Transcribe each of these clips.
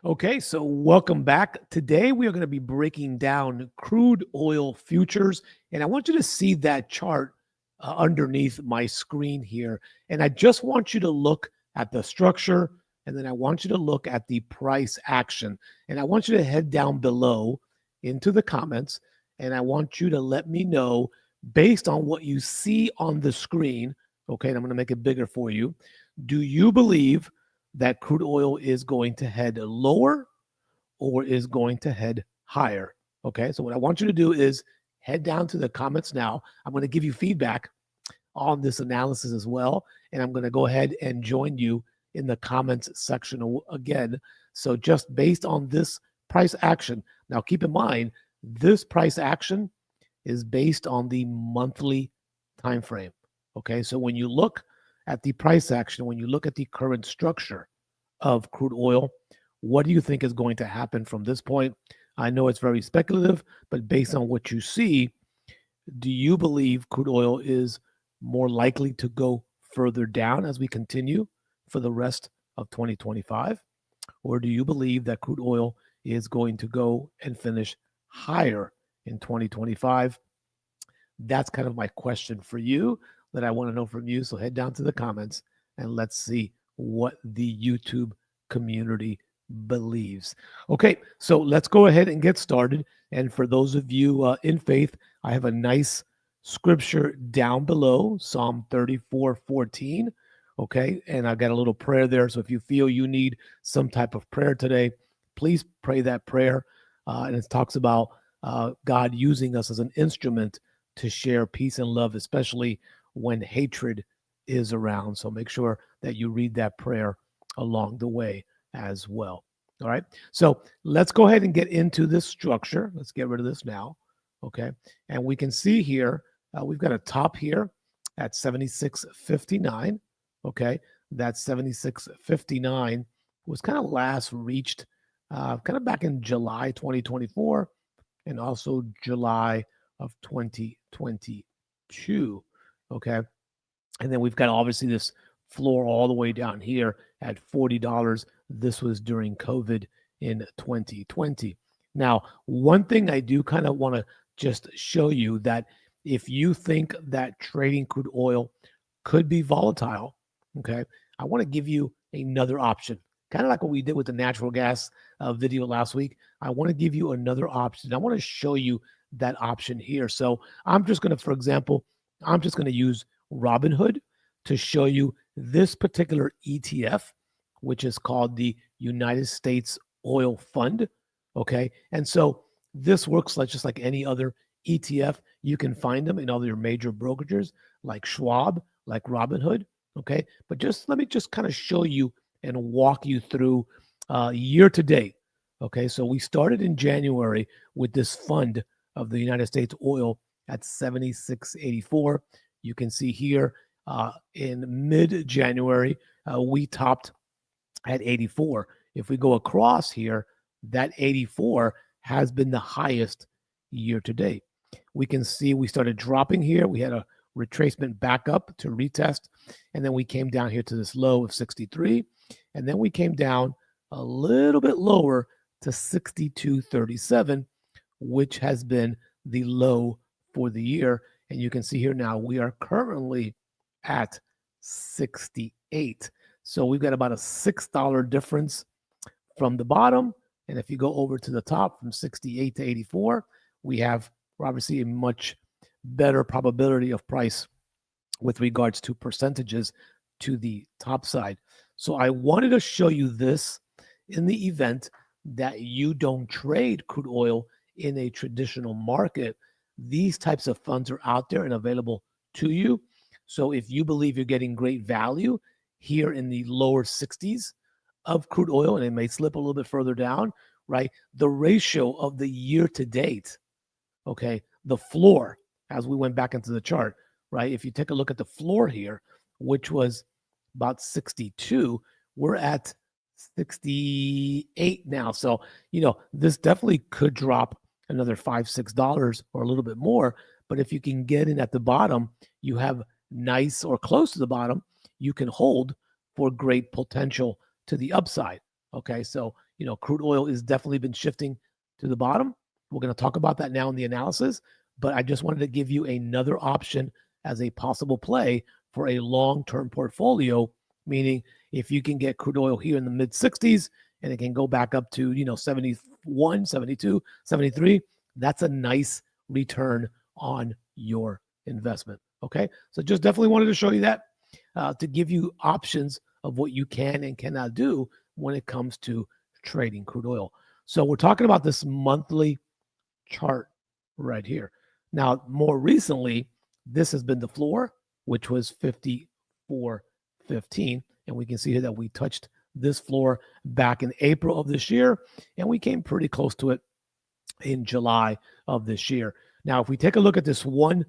Okay, so welcome back. Today we are going to be breaking down crude oil futures, and I want you to see that chart underneath my screen here. And I just want you to look at the structure, and then I want you to look at the price action. And I want you to head down below into the comments, and I want you to let me know based on what you see on the screen. Okay, and I'm going to make it bigger for you. Do you believe that crude oil is going to head lower or is going to head higher? Okay, so what I want you to do is head down to the comments now. I'm going to give you feedback on this analysis as well, and I'm going to go ahead and join you in the comments section again. So just based on this price action, now keep in mind, this price action is based on the monthly time frame. Okay, so when you look at the price action, when you look at the current structure of crude oil, what do you think is going to happen from this point? I know it's very speculative, but based on what you see, do you believe crude oil is more likely to go further down as we continue for the rest of 2025? Or do you believe that crude oil is going to go and finish higher in 2025? That's kind of my question for you that I want to know from you. So head down to the comments and let's see what the YouTube community believes. Okay, so let's go ahead and get started. And for those of you in faith, I have a nice scripture down below, Psalm 34:14. Okay, and I got a little prayer there. So if you feel you need some type of prayer today, please pray that prayer. And it talks about God using us as an instrument to share peace and love, especially when hatred is around. So make sure that you read that prayer along the way as well. All right. So let's go ahead and get into this structure. Let's get rid of this now. Okay. And we can see here, we've got a top here at 76.59. Okay. That 76.59 was kind of last reached kind of back in July 2024 and also July of 2022. Okay. And then we've got obviously this floor all the way down here at $40. This was during COVID in 2020. Now, one thing I do kind of want to just show you that if you think that trading crude oil could be volatile, okay, I want to give you another option. Kind of like what we did with the natural gas video last week. I want to give you another option. I want to show you that option here. So I'm just going to, for example, I'm just going to use Robinhood to show you this particular ETF, which is called the United States Oil Fund. Okay. And so this works like just like any other ETF. You can find them in all your major brokerages like Schwab, like Robinhood. Okay. But just let me just kind of show you and walk you through year to date. Okay. So we started in January with this fund of the United States oil at 76.84. You can see here in mid-January, we topped at 84. If we go across here, that 84 has been the highest year to date. We can see we started dropping here. We had a retracement back up to retest, and then we came down here to this low of 63, and then we came down a little bit lower to 62.37, which has been the low for the year. And you can see here now we are currently at 68. So we've got about a $6 difference from the bottom. And if you go over to the top from 68 to 84, we have obviously a much better probability of price with regards to percentages to the top side. So I wanted to show you this in the event that you don't trade crude oil in a traditional market. These types of funds are out there and available to you. So if you believe you're getting great value here in the lower 60s of crude oil, and it may slip a little bit further down, right? The ratio of the year to date, okay, the floor, as we went back into the chart, right? If you take a look at the floor here, which was about 62, we're at 68 now. So, this definitely could drop another $5, $6 or a little bit more. But if you can get in at the bottom, you have nice or close to the bottom, you can hold for great potential to the upside. Okay. So, crude oil has definitely been shifting to the bottom. We're going to talk about that now in the analysis, but I just wanted to give you another option as a possible play for a long-term portfolio, meaning if you can get crude oil here in the mid 60s and it can go back up to, 71, 72, 73, that's a nice return on your investment. Okay. So just definitely wanted to show you that to give you options of what you can and cannot do when it comes to trading crude oil. So we're talking about this monthly chart right here. Now, more recently, this has been the floor, which was 54.15. And we can see here that we touched this floor back in April of this year, and we came pretty close to it in July of this year. Now, if we take a look at this one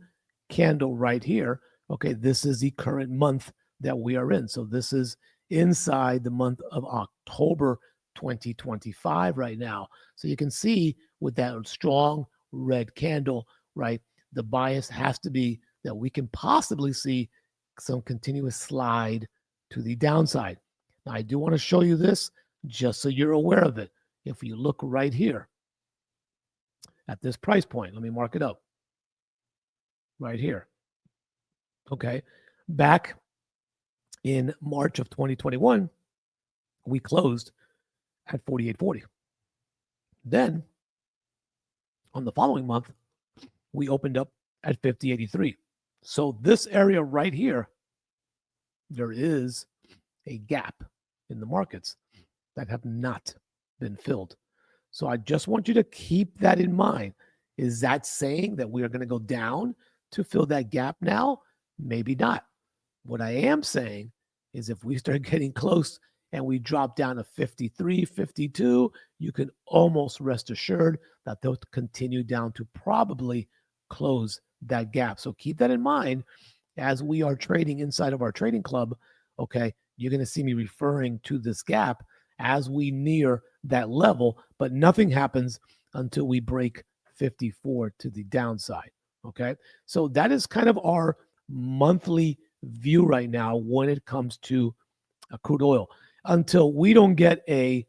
candle right here, okay, this is the current month that we are in. So this is inside the month of October 2025 right now. So you can see with that strong red candle, right, the bias has to be that we can possibly see some continuous slide to the downside. Now, I do want to show you this just so you're aware of it. If you look right here at this price point, let me mark it up right here. Okay. Back in March of 2021, we closed at 48.40. Then on the following month, we opened up at 50.83. So this area right here, there is a gap in the markets that have not been filled. So I just want you to keep that in mind. Is that saying that we are going to go down to fill that gap now? Maybe not. What I am saying is if we start getting close and we drop down to 53, 52, you can almost rest assured that they'll continue down to probably close that gap. So keep that in mind as we are trading inside of our trading club. Okay, you're going to see me referring to this gap as we near that level, but nothing happens until we break 54 to the downside. Okay, so that is kind of our monthly view right now when it comes to crude oil. Until we don't get a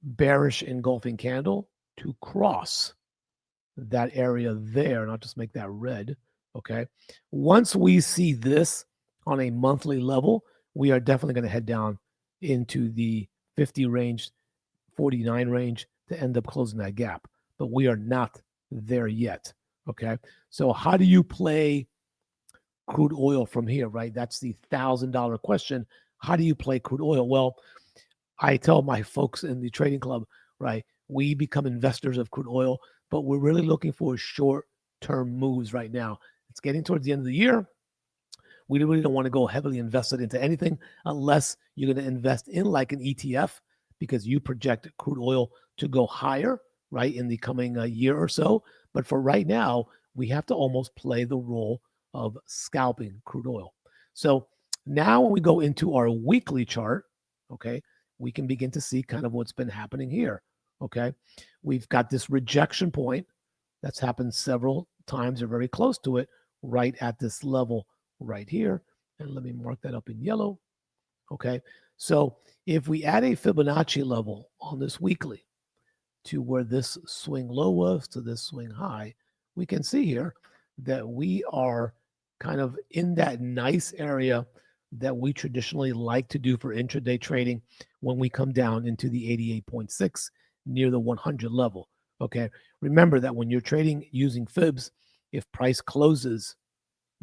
bearish engulfing candle to cross that area there, and I'll just make that red. Okay, once we see this on a monthly level, we are definitely going to head down into the 50 range, 49 range to end up closing that gap. But we are not there yet. Okay, so how do you play crude oil from here, right? That's the $1,000 question. How do you play crude oil? Well, I tell my folks in the trading club, right, we become investors of crude oil, but we're really looking for short-term moves right now. It's getting towards the end of the year. We really don't want to go heavily invested into anything unless you're going to invest in like an ETF because you project crude oil to go higher, right, in the coming year or so. But for right now, we have to almost play the role of scalping crude oil. So now when we go into our weekly chart, okay, we can begin to see kind of what's been happening here. Okay, we've got this rejection point that's happened several times or very close to it right at this level right here. And let me mark that up in yellow. Okay, so if we add a Fibonacci level on this weekly to where this swing low was to this swing high, we can see here that we are kind of in that nice area that we traditionally like to do for intraday trading when we come down into the 88.6 near the 100 level. Okay, remember that when you're trading using fibs, if price closes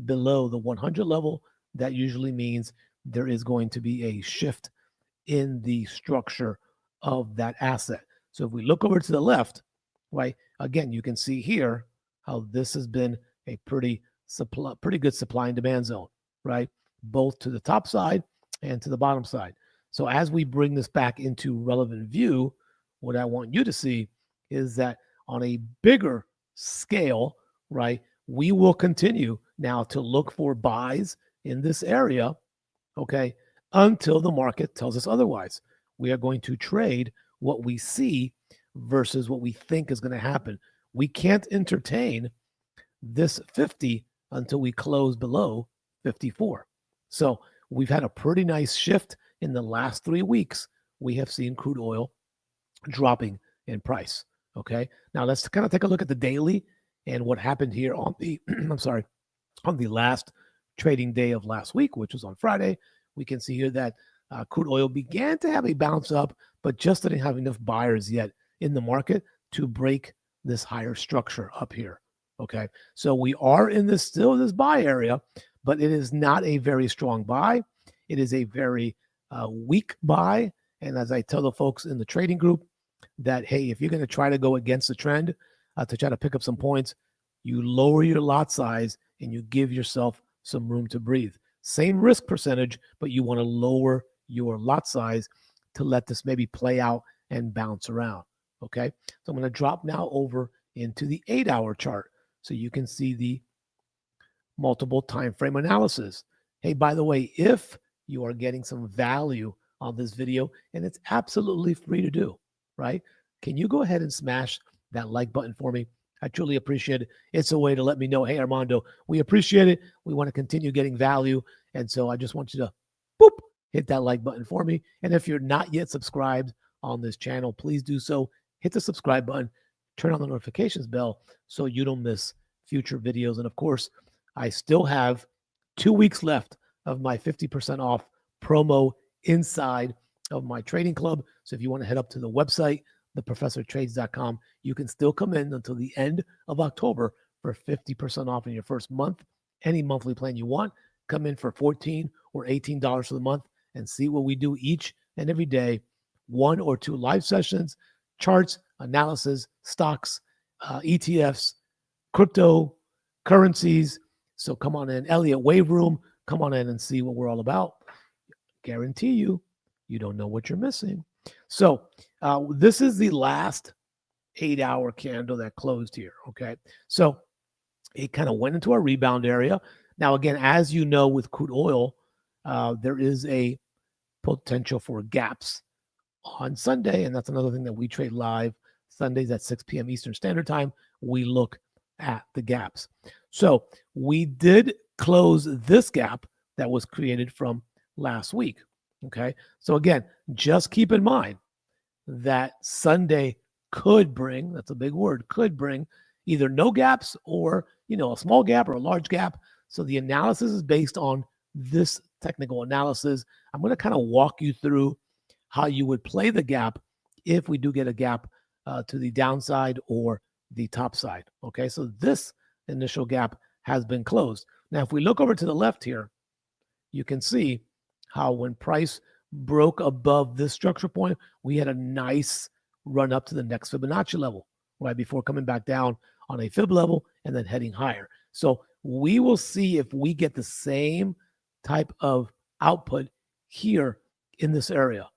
below the 100 level, that usually means there is going to be a shift in the structure of that asset. So if we look over to the left, right, again, you can see here how this has been a pretty good supply and demand zone, right? Both to the top side and to the bottom side. So as we bring this back into relevant view, what I want you to see is that on a bigger scale, right, we will continue now to look for buys in this area, okay, until the market tells us otherwise. We are going to trade what we see versus what we think is going to happen. We can't entertain this 50 until we close below 54. So we've had a pretty nice shift in the last 3 weeks. We have seen crude oil dropping in price. Okay. Now let's kind of take a look at the daily and what happened here on the, I'm sorry, on the last trading day of last week, which was on Friday. We can see here that crude oil began to have a bounce up, but just didn't have enough buyers yet in the market to break this higher structure up here. Okay. So we are in this still this buy area, but it is not a very strong buy. It is a very weak buy. And as I tell the folks in the trading group, that, hey, if you're going to try to go against the trend to try to pick up some points, you lower your lot size and you give yourself some room to breathe. Same risk percentage, but you want to lower your lot size to let this maybe play out and bounce around. Okay. So I'm going to drop now over into the 8-hour chart so you can see the multiple time frame analysis. Hey, by the way, if you are getting some value on this video, and it's absolutely free to do, right? Can you go ahead and smash that like button for me? I truly appreciate it. It's a way to let me know, hey, Armando, we appreciate it. We want to continue getting value. And so I just want you to boop, hit that like button for me. And if you're not yet subscribed on this channel, please do so. Hit the subscribe button, turn on the notifications bell so you don't miss future videos. And of course, I still have 2 weeks left of my 50% off promo inside of my trading club. So if you want to head up to the website, theprofessortrades.com, you can still come in until the end of October for 50% off in your first month. Any monthly plan you want, come in for $14 or $18 for the month and see what we do each and every day. 1 or 2 live sessions, charts, analysis, stocks, ETFs, crypto, currencies. So come on in, Elliott Wave Room, come on in and see what we're all about. Guarantee you, you don't know what you're missing. So this is the last 8-hour candle that closed here, okay? So it kind of went into a rebound area. Now, again, as you know, with crude oil, there is a potential for gaps on Sunday, and that's another thing that we trade live Sundays at 6 p.m. Eastern Standard Time. We look at the gaps. So we did close this gap that was created from last week. Okay. So again, just keep in mind that Sunday could bring, that's a big word, could bring either no gaps or, a small gap or a large gap. So the analysis is based on this technical analysis. I'm going to kind of walk you through how you would play the gap if we do get a gap to the downside or the top side. Okay, so this initial gap has been closed. Now, if we look over to the left here, you can see how when price broke above this structure point, we had a nice run up to the next Fibonacci level, right, before coming back down on a fib level and then heading higher. So we will see if we get the same type of output here in this area.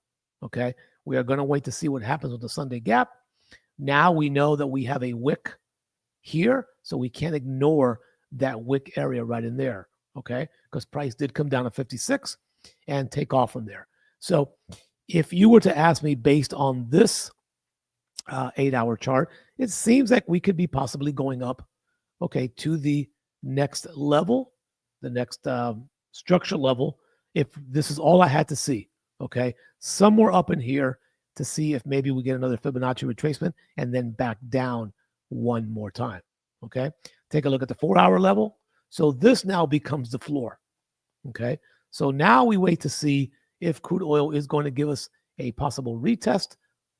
Okay, we are going to wait to see what happens with the Sunday gap. Now we know that we have a wick here, so we can't ignore that wick area right in there, okay? Because price did come down to 56 and take off from there. So if you were to ask me based on this 8-hour chart, it seems like we could be possibly going up, okay, to the next level, the next structure level, if this is all I had to see, okay? Somewhere up in here to see if maybe we get another Fibonacci retracement and then back down one more time, okay? Take a look at the 4-hour level. So this now becomes the floor, okay? So now we wait to see if crude oil is going to give us a possible retest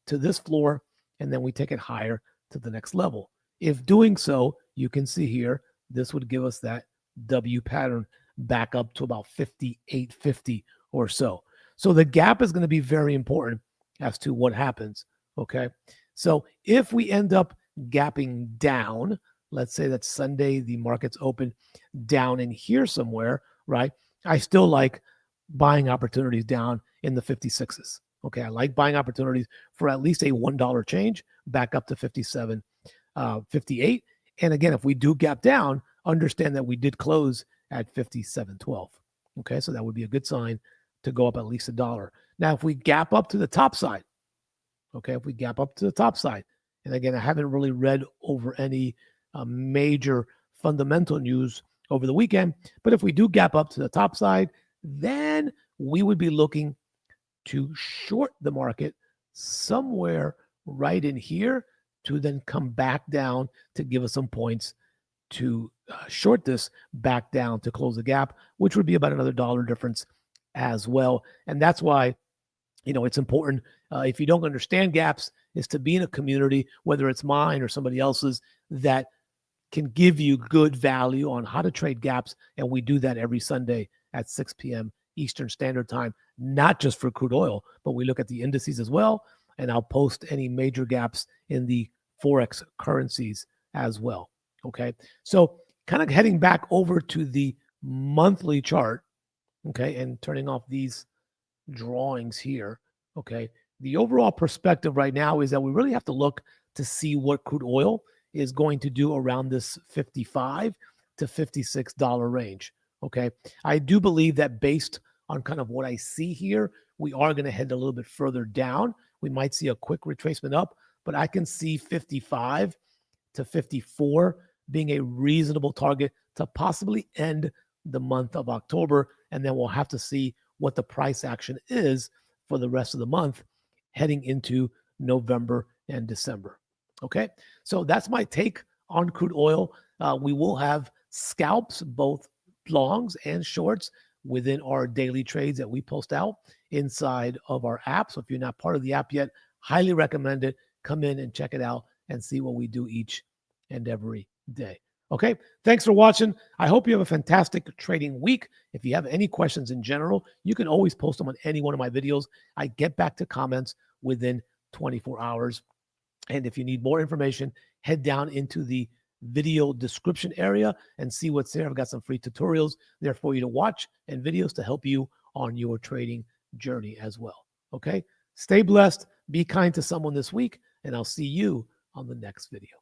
to this floor, and then we take it higher to the next level. If doing so, you can see here, this would give us that W pattern back up to about 58.50 or so. So the gap is going to be very important as to what happens, okay? So if we end up gapping down, let's say that Sunday the market's open down in here somewhere, right? I still like buying opportunities down in the 56s. Okay, I like buying opportunities for at least a $1 change back up to 57, 58. And again, if we do gap down, understand that we did close at 57.12. Okay, so that would be a good sign to go up at least $1. Now, if we gap up to the top side, okay, if we gap up to the top side, and again, I haven't really read over any major fundamental news over the weekend, but if we do gap up to the top side, then we would be looking to short the market somewhere right in here to then come back down to give us some points to short this back down to close the gap, which would be about another dollar difference as well. And that's why, it's important, if you don't understand gaps, is to be in a community, whether it's mine or somebody else's, that can give you good value on how to trade gaps. And we do that every Sunday at 6 p.m. Eastern Standard Time, not just for crude oil, but we look at the indices as well. And I'll post any major gaps in the Forex currencies as well. Okay. So kind of heading back over to the monthly chart. Okay. And turning off these drawings here. Okay. The overall perspective right now is that we really have to look to see what crude oil is going to do around this $55 to $56 range. Okay. I do believe that based on kind of what I see here, we are going to head a little bit further down. We might see a quick retracement up, but I can see 55 to 54 being a reasonable target to possibly end the month of October. And then we'll have to see what the price action is for the rest of the month heading into November and December. Okay, so that's my take on crude oil. We will have scalps, both longs and shorts, within our daily trades that we post out inside of our app. So if you're not part of the app yet, highly recommend it. Come in and check it out and see what we do each and every day. Okay, thanks for watching. I hope you have a fantastic trading week. If you have any questions in general, you can always post them on any one of my videos. I get back to comments within 24 hours. And if you need more information, head down into the video description area and see what's there. I've got some free tutorials there for you to watch and videos to help you on your trading journey as well. Okay, stay blessed, be kind to someone this week, and I'll see you on the next video.